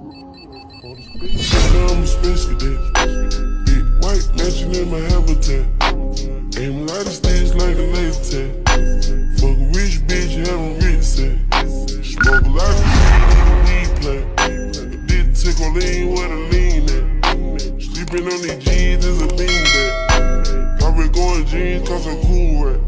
For the space, I'm a space cadet. Big white mansion in my habitat. Aim a lot of sticks like a laser tag. Fuck a rich bitch, have a rich set. Smoke a lot of weed plant. Did tickle lean where the lean at. Sleeping on these G's is a beanbag. Probably going jeans cause I'm cool right.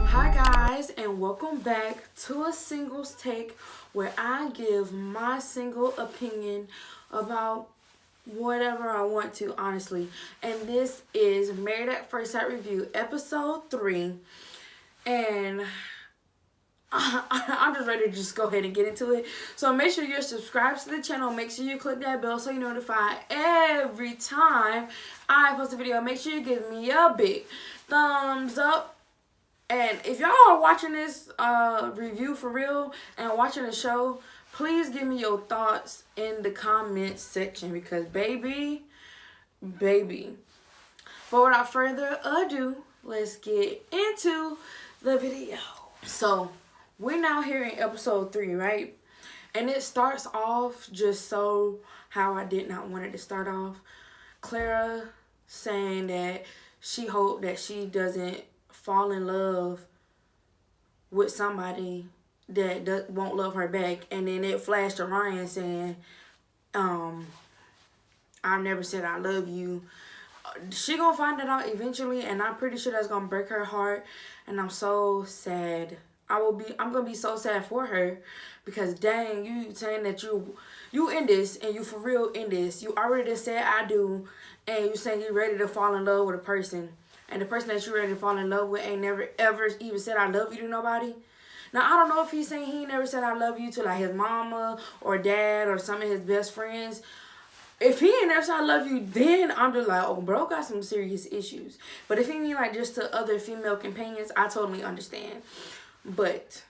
Hi guys, and welcome back to a singles take where I give my single opinion about whatever I want to, honestly. And this is Married at First Sight Review, episode 3. And I'm just ready to just go ahead and get into it. So make sure you're subscribed to the channel. Make sure you click that bell so you're notified every time I post a video. Make sure you give me a big thumbs up. And if y'all are watching this review for real and watching the show, please give me your thoughts in the comments section because baby. But without further ado, let's get into the video. So we're now here in episode 3, right? And it starts off just so how I did not want it to start off. Clara saying that she hoped that she doesn't fall in love with somebody that won't love her back. And then it flashed to Ryan saying, I've never said I love you. She gonna find that out eventually, and I'm pretty sure that's gonna break her heart. And I'm so sad. I'm gonna be so sad for her because dang, you saying that you in this and you for real in this. You already said I do, and you saying you ready to fall in love with a person. And the person that you're ready to fall in love with ain't never ever even said I love you to nobody. Now, I don't know if he's saying he never said I love you to like his mama or dad or some of his best friends. If he ain't never said I love you, then I'm just like, oh, bro got some serious issues. But if he mean like just to other female companions, I totally understand. But,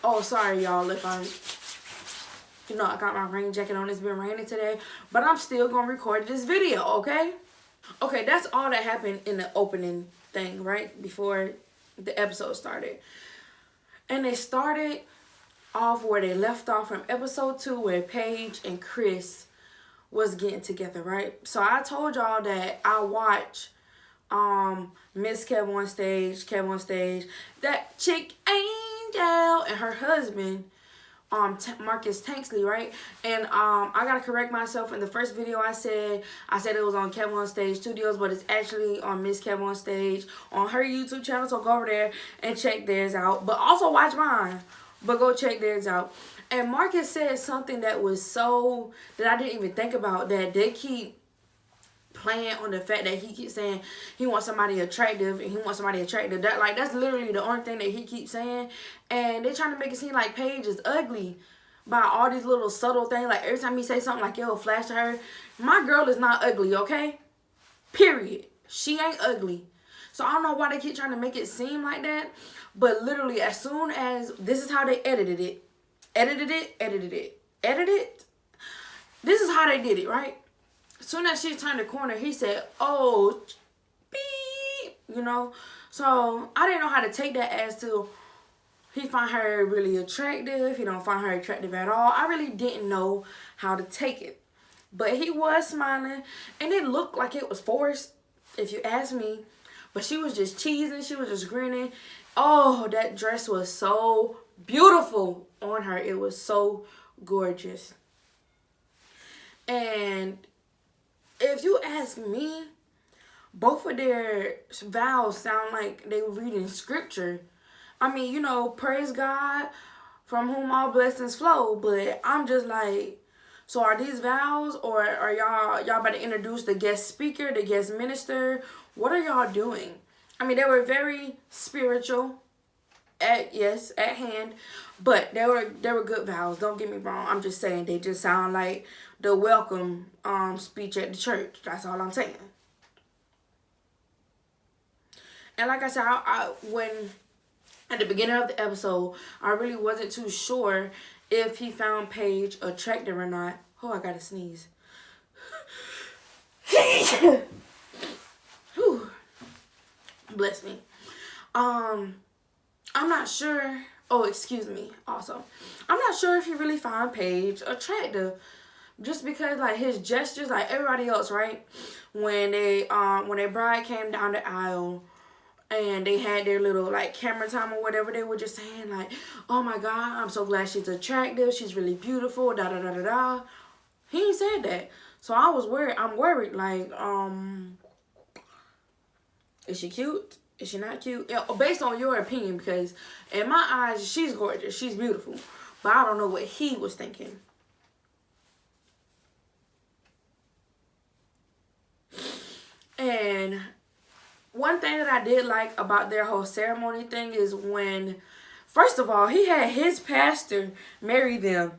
oh, sorry, y'all, if I'm, I got my rain jacket on. It's been raining today. But I'm still going to record this video, okay? Okay, that's all that happened in the opening thing, right? Before the episode started. And they started off where they left off from episode 2 where Paige and Chris was getting together, right? So I told y'all that I watch Miss Kev on Stage, that chick Angel and her husband Marcus Tanksley, right? And I gotta correct myself. In the first video I said it was on Kev on Stage Studios, but it's actually on Miss Kev on Stage on her YouTube channel. So go over there and check theirs out. But also watch mine. But go check theirs out. And Marcus said something that was so that I didn't even think about, that they keep playing on the fact that he keeps saying he wants somebody attractive and he wants somebody attractive. That's literally the only thing that he keeps saying. And they're trying to make it seem like Paige is ugly by all these little subtle things. Like every time he say something, like it'll flash to her. My girl is not ugly, okay? Period. She ain't ugly. So I don't know why they keep trying to make it seem like that. But literally, as soon as this is how they edited it. This is how they did it, right? As soon as she turned the corner, he said, oh, beep, So I didn't know how to take that as to he find her really attractive. He don't find her attractive at all. I really didn't know how to take it. But he was smiling, and it looked like it was forced, if you ask me. But she was just cheesing. She was just grinning. Oh, that dress was so beautiful on her. It was so gorgeous. And if you ask me, both of their vows sound like they were reading scripture. I mean, praise God from whom all blessings flow. But I'm just like, so are these vows, or are y'all about to introduce the guest speaker, the guest minister? What are y'all doing? I mean, they were very spiritual at hand, but they were good vows. Don't get me wrong. I'm just saying they just sound like the welcome speech at the church. That's all I'm saying. And like I said, when at the beginning of the episode, I really wasn't too sure if he found Paige attractive or not. Oh, I gotta sneeze. Whew. Bless me. I'm not sure Oh, excuse me. Also, I'm not sure if he really found Paige attractive, just because like his gestures, like everybody else, right? When their bride came down the aisle and they had their little like camera time or whatever, they were just saying like, "Oh my God, I'm so glad she's attractive. She's really beautiful." Da da da da da. He ain't said that, so I was worried. I'm worried. Like, is she cute? Is she not cute? Yeah, based on your opinion, because in my eyes, she's gorgeous. She's beautiful. But I don't know what he was thinking. And one thing that I did like about their whole ceremony thing is when, first of all, he had his pastor marry them.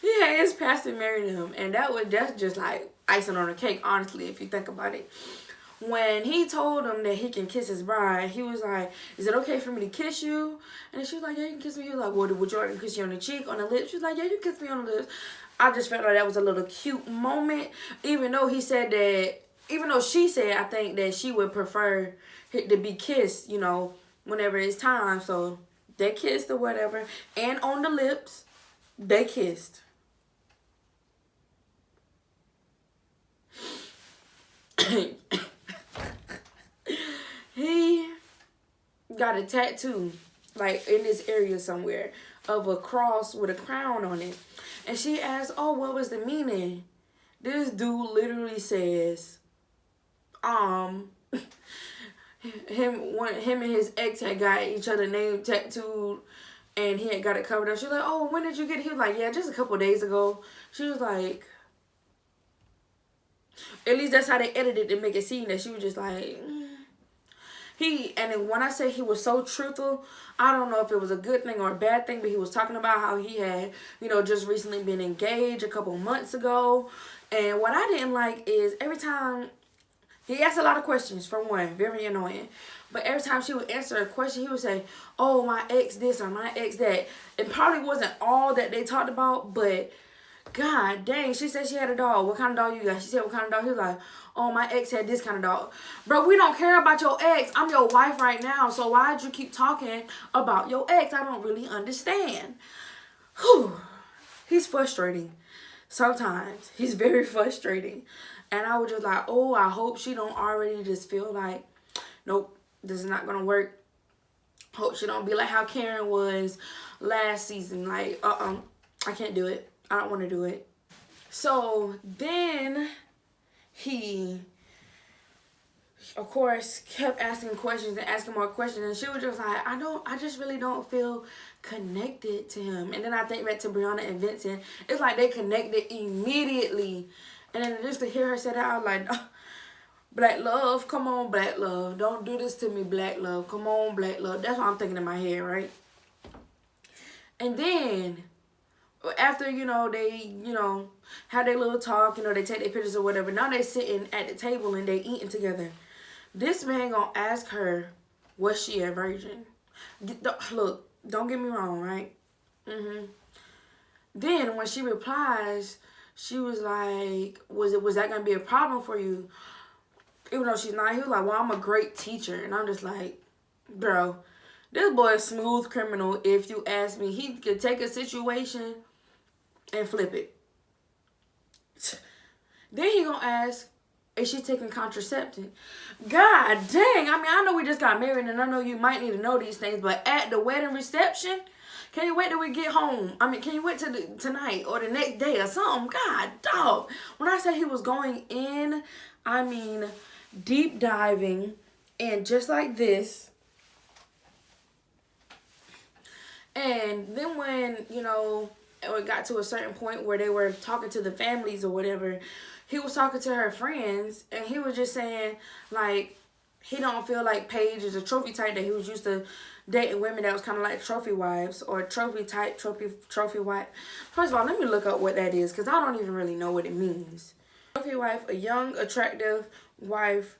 He had his pastor marry them, and that's just like icing on the cake, honestly, if you think about it. When he told him that he can kiss his bride, he was like, "Is it okay for me to kiss you?" And she was like, "Yeah, you can kiss me." He was like, "Well, would you like to kiss you on the cheek, on the lips?" She was like, "Yeah, you kiss me on the lips." I just felt like that was a little cute moment, even though he said that, even though she said, I think that she would prefer to be kissed, you know, whenever it's time. So they kissed or whatever, and on the lips, they kissed. He got a tattoo, like in this area somewhere, of a cross with a crown on it. And she asked, "Oh, what was the meaning?" This dude literally says, him and his ex had got each other name tattooed, and he had got it covered up. She was like, "Oh, when did you get it?" He was like, "Yeah, just a couple days ago." She was like, at least that's how they edited to make it seem that she was just like, and then when I say he was so truthful, I don't know if it was a good thing or a bad thing, but he was talking about how he had, you know, just recently been engaged a couple months ago. And what I didn't like is every time he asked a lot of questions, for one, very annoying. But every time she would answer a question, he would say, "Oh, my ex this or my ex that." It probably wasn't all that they talked about, but God dang, she said she had a dog. "What kind of dog you got?" She said, "What kind of dog?" He was like, "Oh, my ex had this kind of dog." Bro, we don't care about your ex. I'm your wife right now, so why'd you keep talking about your ex? I don't really understand. Whew. He's frustrating. Sometimes. He's very frustrating. And I was just like, oh, I hope she don't already just feel like, nope, this is not going to work. Hope she don't be like how Karen was last season. Like, I can't do it. I don't want to do it. So then he, of course, kept asking questions and asking more questions. And she was just like, I just really don't feel connected to him. And then I think back to Brianna and Vincent. It's like they connected immediately. And then just to hear her say that, I was like, oh, Black love, come on, Black love. Don't do this to me, Black love. Come on, Black love. That's what I'm thinking in my head, right? And then after, you know, they, you know, have their little talk, you know, they take their pictures or whatever. Now they sitting at the table and they eating together. This man gonna ask her, was she a virgin? Look, don't get me wrong, right? Then when she replies, she was like, was that gonna be a problem for you? Even though she's not, he was like, well, I'm a great teacher. And I'm just like, bro, this boy is a smooth criminal. If you ask me, he could take a situation and flip it. Then he gonna ask, is she taking contraception? God dang. I mean, I know we just got married and I know you might need to know these things, but at the wedding reception, can you wait till we get home? I mean, can you wait till tonight or the next day or something? God, dog. When I say he was going in, I mean deep diving, and just like this. And then when, you know, it got to a certain point where they were talking to the families or whatever, he was talking to her friends, and he was just saying, like, he don't feel like Paige is a trophy type, that he was used to dating women that was kind of like trophy wives or trophy type, trophy wife. First of all, let me look up what that is, because I don't even really know what it means. Trophy wife, a young, attractive wife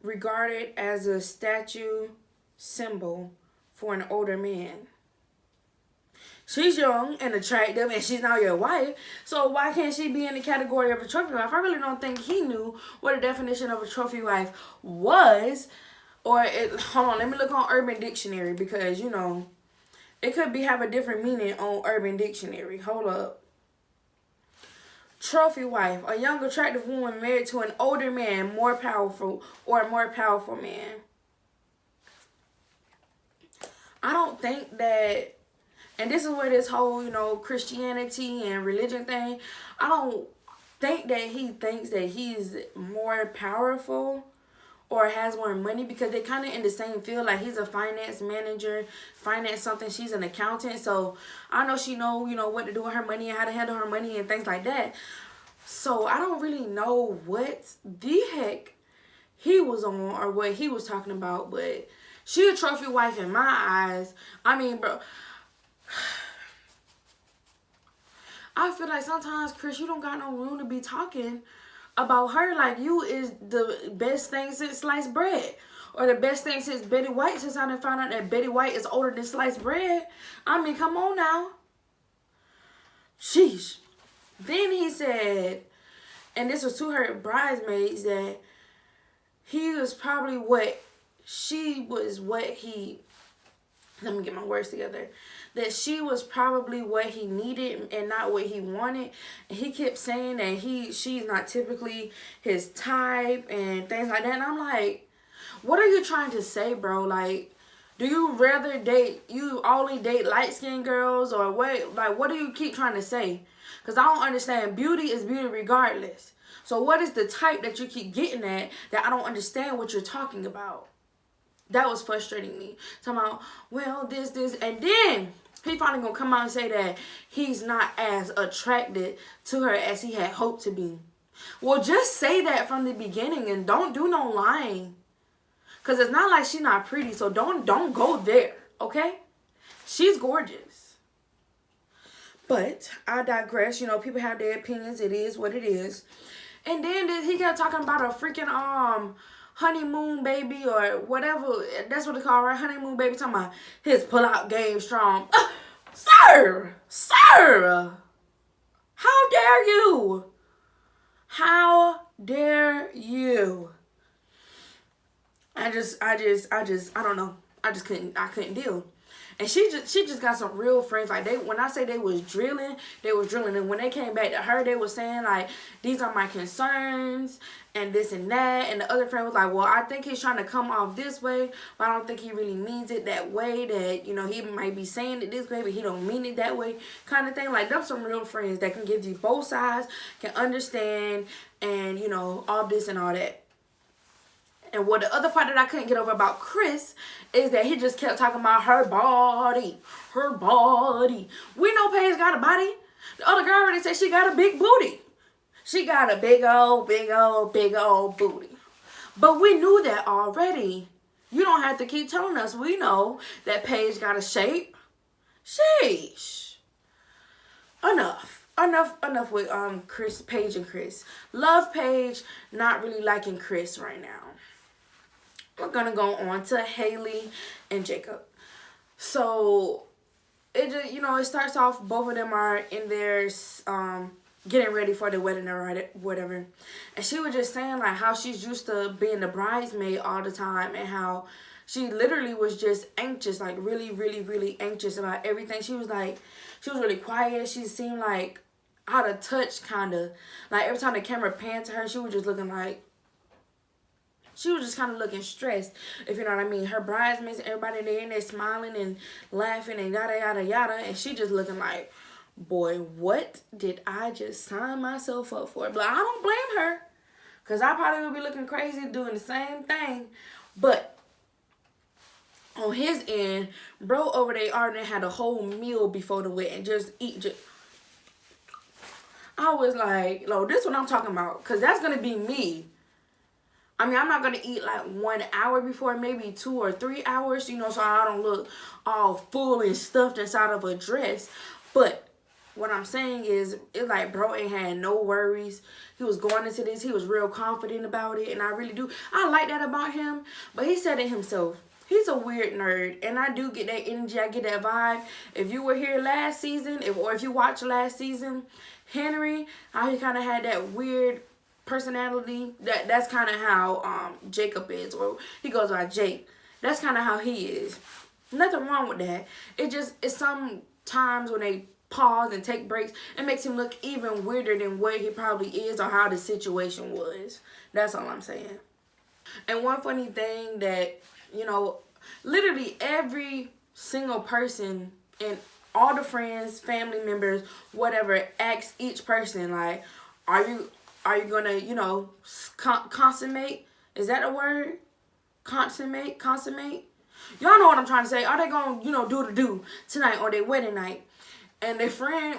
regarded as a statue symbol for an older man. She's young and attractive, and she's now your wife. So why can't she be in the category of a trophy wife? I really don't think he knew what the definition of a trophy wife was. Hold on, let me look on Urban Dictionary, because you know it could be have a different meaning on Urban Dictionary. Hold up. Trophy wife, a young attractive woman married to an older man, more powerful, or a more powerful man. I don't think that, and this is where this whole, you know, Christianity and religion thing, I don't think that he thinks that he's more powerful or has more money, because they're kind of in the same field. Like, he's a finance manager, finance something, she's an accountant. So I know she know, you know, what to do with her money and how to handle her money and things like that. So I don't really know what the heck he was on or what he was talking about, but she a trophy wife in my eyes. I mean, bro, I feel like sometimes, Chris, you don't got no room to be talking about her like you is the best thing since sliced bread, or the best thing since Betty White, since I done found out that Betty White is older than sliced bread. I mean, come on now. Sheesh. Then he said, and this was to her bridesmaids, that he was probably what she was, what he, let me get my words together, that she was probably what he needed and not what he wanted. And he kept saying that she's not typically his type and things like that. And I'm like, what are you trying to say, bro? Like, do you rather you only date light-skinned girls, or what? Like, what do you keep trying to say? Because I don't understand. Beauty is beauty regardless. So what is the type that you keep getting at that I don't understand what you're talking about? That was frustrating me. Talking about, well, this, and then he finally gonna come out and say that he's not as attracted to her as he had hoped to be. Well, just say that from the beginning and don't do no lying. Because it's not like she's not pretty, so don't go there, okay? She's gorgeous. But I digress. You know, people have their opinions. It is what it is. And then he kept talking about a freaking honeymoon baby or whatever. That's what they call, right? Honeymoon baby. Talking about his pull-out game strong. Sir! How dare you? How dare you? I don't know. I couldn't deal. And she just got some real friends. Like, when I say they was drilling. And when they came back to her, they was saying, like, these are my concerns and this and that. And the other friend was like, well, I think he's trying to come off this way, but I don't think he really means it that way. That, you know, he might be saying it this way, but he don't mean it that way, kind of thing. Like, them some real friends that can give you both sides, can understand, and, you know, all this and all that. And what the other part that I couldn't get over about Chris is that he just kept talking about her body. We know Paige got a body. The other girl already said she got a big booty. She got a big old booty. But we knew that already. You don't have to keep telling us. We know that Paige got a shape. Sheesh. Enough with Paige and Chris. Love Paige, not really liking Chris right now. We're gonna go on to Haley and Jacob. So it just, you know, it starts off, both of them are in their getting ready for the wedding or whatever. And she was just saying, like, how she's used to being the bridesmaid all the time, and how she literally was just anxious, like really anxious about everything. She was really quiet. She seemed like out of touch, kind of. Like, every time the camera panned to her, she was just looking like, she was just kind of looking stressed, if you know what I mean. Her bridesmaids, everybody there in there smiling and laughing and yada, yada, yada. And she just looking like, boy, what did I just sign myself up for? But I don't blame her, because I probably would be looking crazy doing the same thing. But on his end, bro over there already had a whole meal before the wedding. I was like, no, this is what I'm talking about. Because that's going to be me. I mean, I'm not going to eat like 1 hour before, maybe 2 or 3 hours, you know, so I don't look all full and stuffed inside of a dress. But what I'm saying is, it's like bro ain't had no worries. He was going into this. He was real confident about it. And I really do. I like that about him. But he said it himself. he's a weird nerd, and I do get that energy. I get that vibe. If you were here last season, or if you watched last season, Henry, how he kind of had that weird personality. That's kind of how Jacob is, or he goes by Jake. That's kind of how he is. Nothing wrong with that. It's some times when they pause and take breaks, it makes him look even weirder than what he probably is or how the situation was. That's all I'm saying. And one funny thing that, literally every single person and all the friends, family members, whatever, asks each person, like, are you gonna, consummate? Is that a word? Consummate? Y'all know what I'm trying to say. Are they gonna, do tonight or their wedding night? And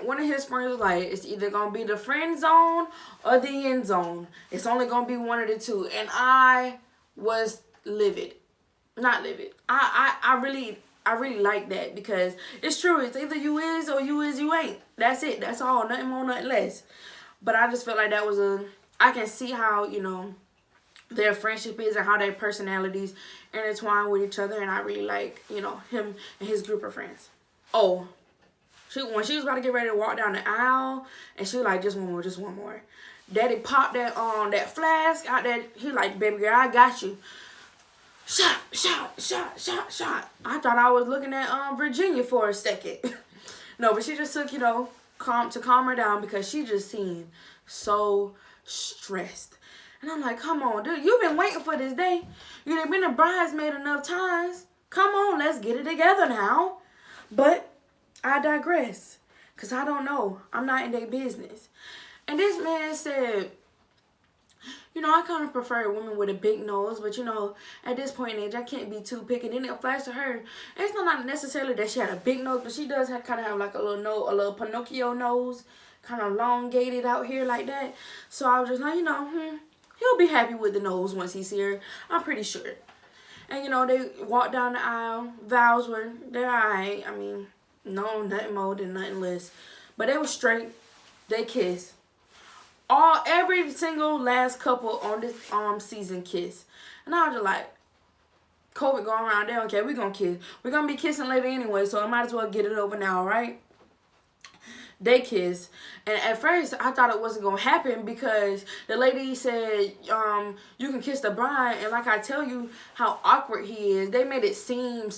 one of his friends was like, it's either gonna be the friend zone or the end zone. It's only gonna be one of the two. And I was livid. Not livid. I really like that, because it's true. It's either you is or you ain't. That's it. That's all. Nothing more, nothing less. But I just felt like that was I can see how, their friendship is and how their personalities intertwine with each other. And I really like, him and his group of friends. Oh, when she was about to get ready to walk down the aisle, and she was like, just one more. Daddy popped that flask out there. He like, baby girl, I got you. Shot. I thought I was looking at Virginia for a second. No, but she just took, to calm her down, because she just seemed so stressed. And I'm like, come on, dude, you've been waiting for this day. You've been a bridesmaid enough times. Come on, let's get it together now. But I digress, because I don't know. I'm not in their business. And this man said, I kind of prefer women with a big nose, but at this point in age, I can't be too picky. Then it flashed to her. And it's not necessarily that she had a big nose, but she does kind of have like a little Pinocchio nose, kind of elongated out here like that. So I was just like, he'll be happy with the nose once he sees her. I'm pretty sure. And they walked down the aisle. Vows they're alright. I mean, no, nothing more than nothing less. But they were straight. They kissed. Every single last couple on this season kiss. And I was just like, COVID going around, they don't care. We're going to kiss. We're going to be kissing later anyway, so I might as well get it over now, right? They kissed. And at first, I thought it wasn't going to happen, because the lady said, you can kiss the bride. And like I tell you how awkward he is, they made it seem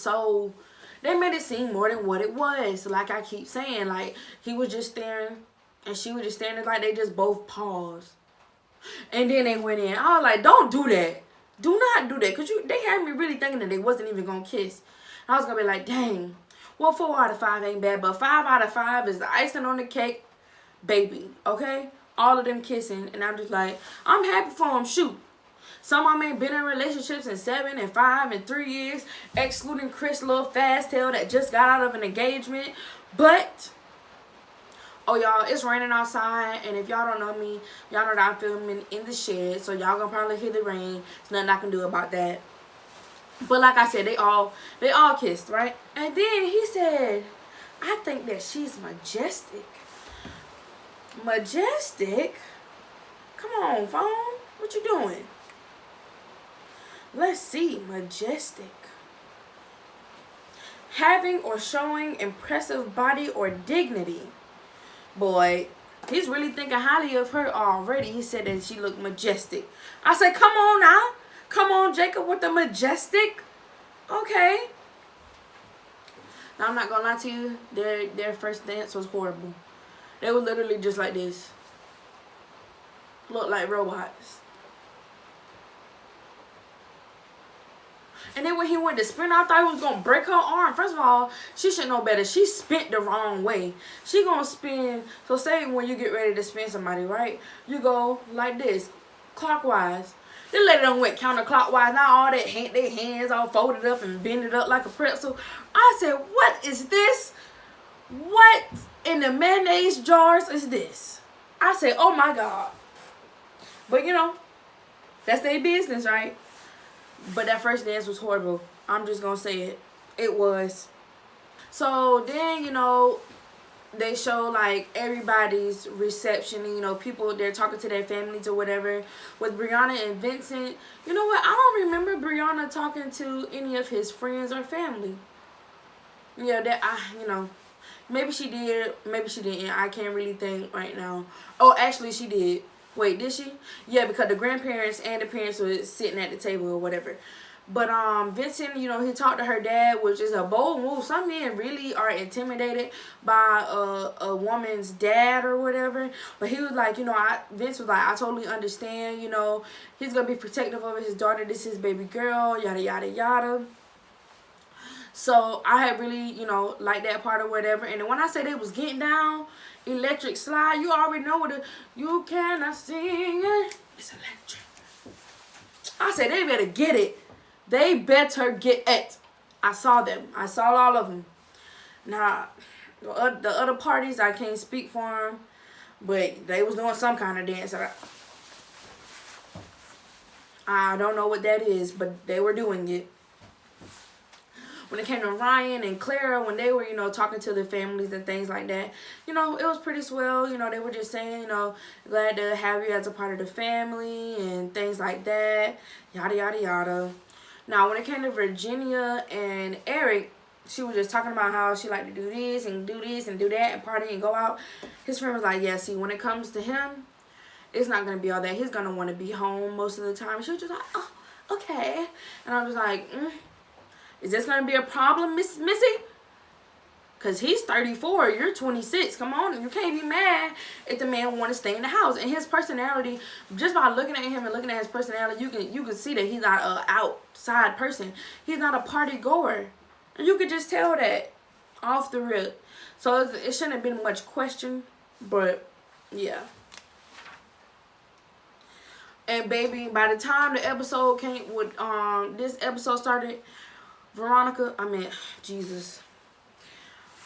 more than what it was. Like I keep saying, like he was just staring and she was just standing, like they just both paused. And then they went in. I was like, don't do that. Do not do that. Because they had me really thinking that they wasn't even going to kiss. I was going to be like, dang. Well, 4 out of 5 ain't bad. But 5 out of 5 is the icing on the cake, baby. Okay? All of them kissing. And I'm just like, I'm happy for them. Shoot. Some of them ain't been in relationships in 7 and 5 and 3 years. Excluding Chris, little fast tail that just got out of an engagement. But... oh, y'all, it's raining outside, and if y'all don't know me, y'all know that I'm filming in the shed, so y'all gonna probably hear the rain. There's nothing I can do about that. But like I said, they all kissed, right? And then he said, I think that she's majestic. Majestic? Come on, phone. What you doing? Let's see. Majestic. Having or showing impressive body or dignity. Boy, he's really thinking highly of her already. He said that she looked majestic. I said, come on now. Come on, Jacob, with the majestic. Okay. Now, I'm not going to lie to you. Their first dance was horrible. They were literally just like this. Looked like robots. And then when he went to spin, I thought he was going to break her arm. First of all, she should know better. She spent the wrong way. She going to spin. So say when you get ready to spin somebody, right? You go like this, clockwise. This lady done went counterclockwise. Now all that, their hands all folded up and bended up like a pretzel. I said, what is this? What in the mayonnaise jars is this? I said, oh my God. But that's their business, right? But that first dance was horrible. I'm just going to say it. It was. So then, they show like everybody's reception, you know, people they're talking to their families or whatever. With Brianna and Vincent, you know what? I don't remember Brianna talking to any of his friends or family. Yeah, that you know, maybe she did, maybe she didn't. I can't really think right now. Oh, actually, she did. Wait, did she? Yeah, because the grandparents and the parents were sitting at the table or whatever. But Vincent, you know, he talked to her dad, which is a bold move. Some men really are intimidated by a woman's dad or whatever. But he was like, you know, Vince was like, I totally understand. You know, he's gonna be protective of his daughter. This is his baby girl. Yada yada yada. So I had really, you know, liked that part or whatever. And then when I say they was getting down, electric slide, you already know what you cannot sing it. It's electric. I said they better get it. They better get it. I saw them. I saw all of them. Now, the other parties, I can't speak for them, but they was doing some kind of dance. I don't know what that is, but they were doing it. When it came to Ryan and Clara, when they were, you know, talking to their families and things like that, you know, it was pretty swell. You know, they were just saying, you know, glad to have you as a part of the family and things like that, yada, yada, yada. Now, when it came to Virginia and Eric, she was just talking about how she liked to do this and do this and do that and party and go out. His friend was like, yeah, see, when it comes to him, it's not going to be all that. He's going to want to be home most of the time. She was just like, oh, okay. And I was like, is this going to be a problem, Miss Missy? Because he's 34, you're 26. Come on, you can't be mad if the man want to stay in the house. And his personality, just by looking at him and looking at his personality, you can see that he's not an outside person. He's not a party goer. And you could just tell that off the rip. So it shouldn't have been much question, but yeah. And baby, by the time the episode this episode started,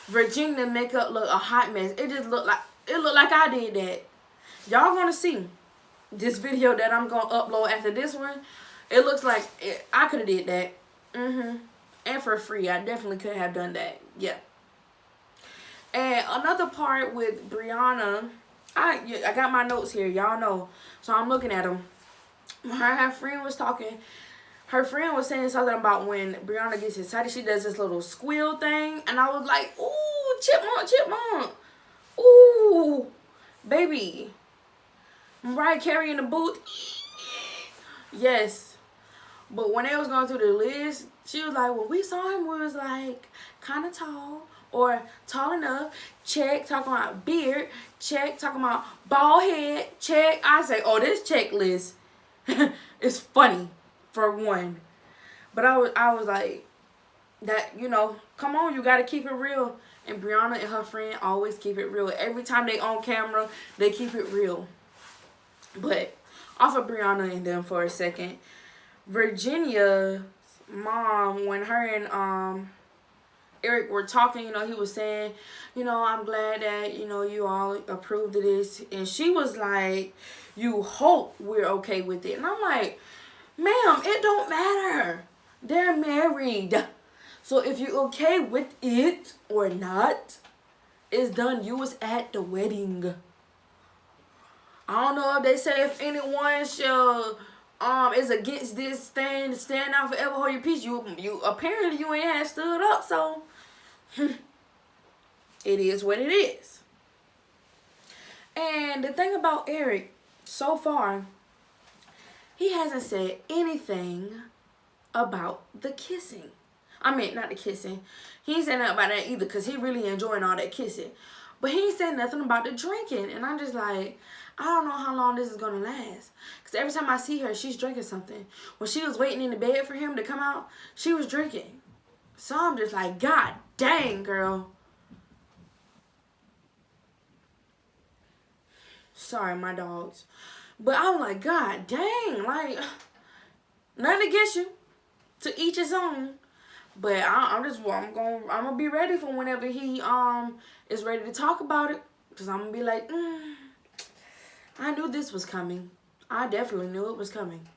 Virginia makeup looked a hot mess. It looked like I did that. Y'all gonna see this video that I'm gonna upload after this one. It looks like I could have did that. And for free, I definitely could have done that. Yeah. And another part with Brianna, I got my notes here. Y'all know, so I'm looking at them. Her friend was talking. Her friend was saying something about when Brianna gets excited, she does this little squeal thing. And I was like, ooh, chipmunk. Ooh, baby. Mariah Carey in the booth. Yes. But when they was going through the list, she was like, when we saw him, we was like kind of tall or tall enough. Check, talking about beard. Check, talking about bald head. Check. I say, oh, this checklist is funny. For one. But I was like, that, you know, come on, you gotta keep it real. And Brianna and her friend always keep it real. Every time they on camera, they keep it real. But off of Brianna and them for a second, Virginia's mom, when her and Eric were talking, you know, he was saying, you know, I'm glad that, you know, you all approved of this. And she was like, you hope we're okay with it. And I'm like, ma'am, it don't matter. They're married. So if you're okay with it or not, it's done. You was at the wedding. I don't know if they say if anyone shall is against this thing, stand out forever, hold your peace. You apparently you ain't had stood up, so it is what it is. And the thing about Eric, so far, he hasn't said anything about the kissing. I mean, not the kissing. He ain't said nothing about that either because he really enjoying all that kissing. But he ain't said nothing about the drinking. And I'm just like, I don't know how long this is going to last. Because every time I see her, she's drinking something. When she was waiting in the bed for him to come out, she was drinking. So I'm just like, God dang, girl. Sorry, my dogs. But I was like, God dang, like, nothing against you, to each his own. But I'm gonna be ready for whenever he is ready to talk about it, cause I'm gonna be like, I knew this was coming. I definitely knew it was coming.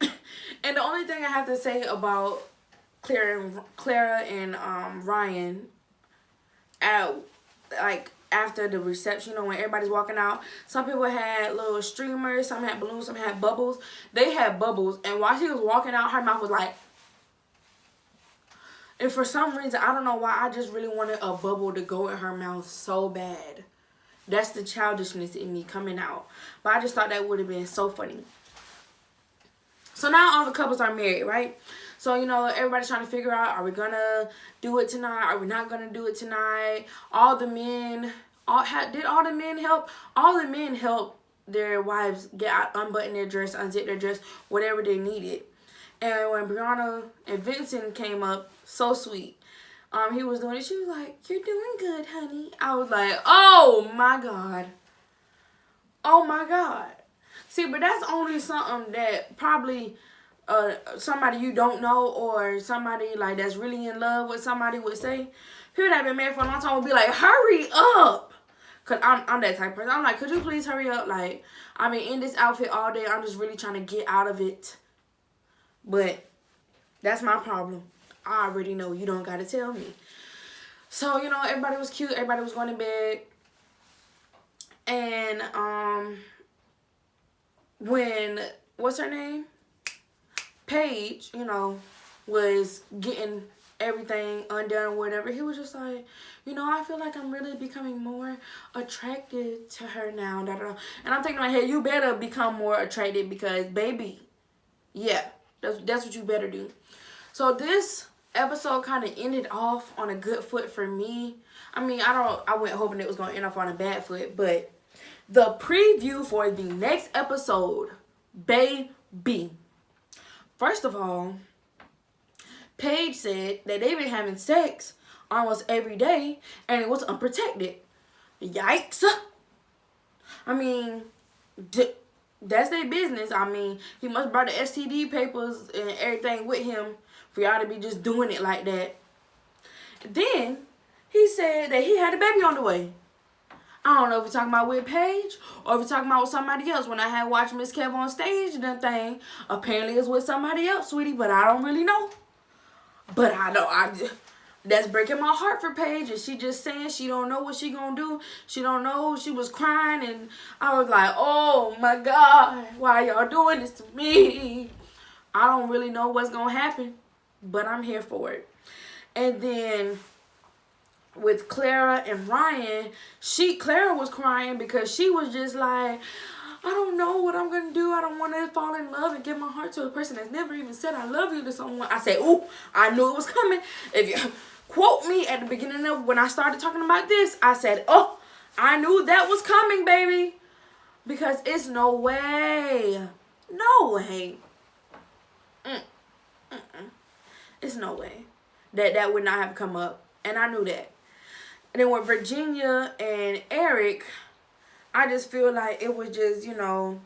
And the only thing I have to say about Clara and Ryan out, like, after the reception, you know, when everybody's walking out. Some people had little streamers, some had balloons, some had bubbles. They had bubbles, and while she was walking out, her mouth was like, and for some reason, I don't know why, I just really wanted a bubble to go in her mouth so bad. That's the childishness in me coming out. But I just thought that would have been so funny. So now all the couples are married, right? So, you know, everybody's trying to figure out, are we going to do it tonight? Are we not going to do it tonight? All the men, did all the men help? All the men helped their wives unbutton their dress, unzip their dress, whatever they needed. And when Brianna and Vincent came up, so sweet. He was doing it. She was like, "You're doing good, honey." I was like, oh my God. Oh my God. See, but that's only something that probably somebody you don't know or somebody like that's really in love with somebody would say. People that have been married for a long time would be like, hurry up. Because I'm that type of person. I'm like, could you please hurry up? Like, I've been in this outfit all day. I'm just really trying to get out of it. But that's my problem. I already know. You don't got to tell me. So, you know, everybody was cute. Everybody was going to bed. And when, what's her name? Paige, you know, was getting everything undone or whatever, he was just like, you know, I feel like I'm really becoming more attracted to her now. Da, da, da. And I'm thinking in my head, you better become more attracted because, baby, yeah, that's what you better do. So this episode kind of ended off on a good foot for me. I mean, I went hoping it was going to end off on a bad foot, but the preview for the next episode, baby. First of all, Paige said that they've been having sex almost every day and it was unprotected. Yikes. I mean, that's their business. I mean, he must brought the STD papers and everything with him for y'all to be just doing it like that. Then, he said that he had a baby on the way. I don't know if we're talking about with Paige or if we're talking about with somebody else. When I had watched Miss Kev on stage and that thing, apparently it's with somebody else, sweetie, but I don't really know. But I know, that's breaking my heart for Paige, and she just saying she don't know what she gonna do. She don't know. She was crying, and I was like, oh my God, why y'all doing this to me? I don't really know what's gonna happen, but I'm here for it. And then with Clara and Ryan, Clara was crying because she was just like, I don't know what I'm going to do. I don't want to fall in love and give my heart to a person that's never even said I love you to someone. I said, ooh, I knew it was coming. If you quote me at the beginning of when I started talking about this, I said, oh, I knew that was coming, baby. Because it's no way. No way. It's no way that would not have come up. And I knew that. And then with Virginia and Eric, I just feel like it was just, you know,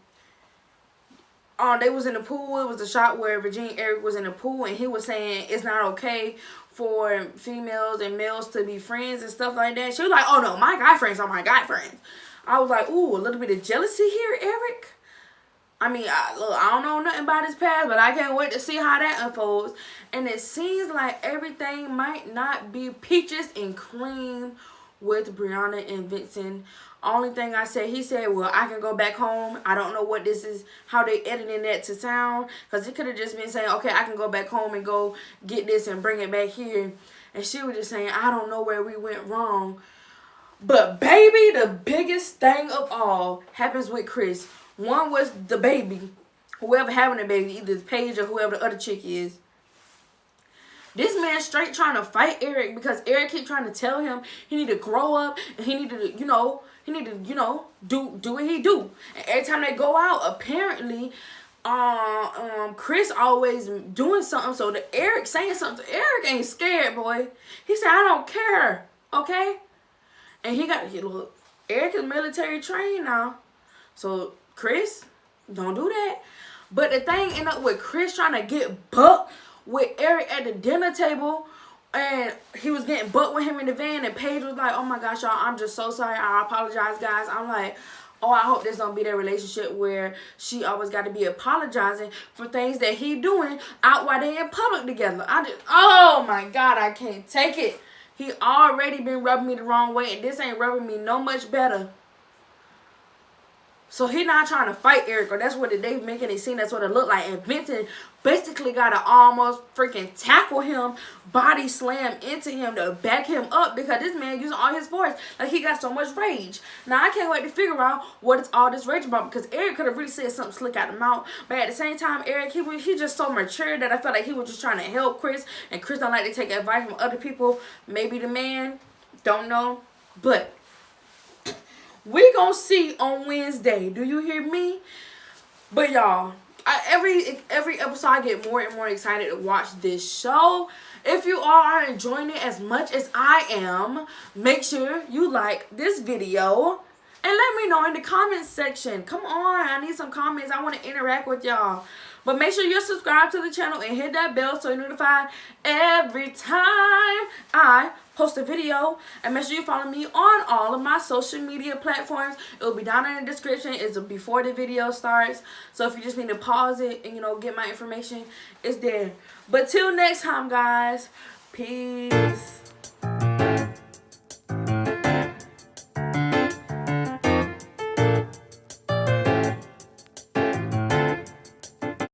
they was in the pool. It was a shot where Virginia and Eric was in the pool, and he was saying it's not okay for females and males to be friends and stuff like that. She was like, oh no, my guy friends are my guy friends. I was like, ooh, a little bit of jealousy here, Eric. I mean, I don't know nothing about his past, but I can't wait to see how that unfolds. And it seems like everything might not be peaches and cream with Brianna and Vincent. Only thing I said, he said, well, I can go back home. I don't know what this is, how they editing that to sound. Because it could have just been saying, okay, I can go back home and go get this and bring it back here. And she was just saying, I don't know where we went wrong. But baby, the biggest thing of all happens with Chris. One was the baby. Whoever having the baby, either Paige or whoever the other chick is. This man straight trying to fight Eric because Eric keep trying to tell him he need to grow up and he need to, do what he do. And every time they go out, apparently, Chris always doing something. So the Eric saying something. Eric ain't scared, boy. He said, I don't care, okay? And look, Eric is military trained now. So Chris, don't do that. But the thing ended up with Chris trying to get bucked with Eric at the dinner table, and he was getting bucked with him in the van, and Paige was like, oh my gosh, y'all, I'm just so sorry. I apologize, guys. I'm like, oh, I hope this don't be their relationship where she always got to be apologizing for things that he doing out while they in public together. Oh my God, I can't take it. He already been rubbing me the wrong way, and this ain't rubbing me no much better. So he not trying to fight Erica. That's what they making it seem. That's what it looked like. And Vincent basically got to almost freaking tackle him, body slam into him to back him up because this man using all his voice. Like he got so much rage. Now I can't wait to figure out what it's all this rage about because Eric could have really said something slick out the mouth. But at the same time, Eric, he just so mature that I felt like he was just trying to help Chris. And Chris don't like to take advice from other people. Maybe the man. Don't know. But we gonna see on Wednesday. Do you hear me? But y'all, every episode I get more and more excited to watch this show. If you are enjoying it as much as I am, make sure you like this video and let me know in the comments section. Come on, I need some comments. I want to interact with y'all. But make sure you're subscribed to the channel and hit that bell so you're notified every time I post a video. And make sure you follow me on all of my social media platforms. It will be down in the description. It's before the video starts. So if you just need to pause it and, you know, get my information, it's there. But till next time, guys, peace.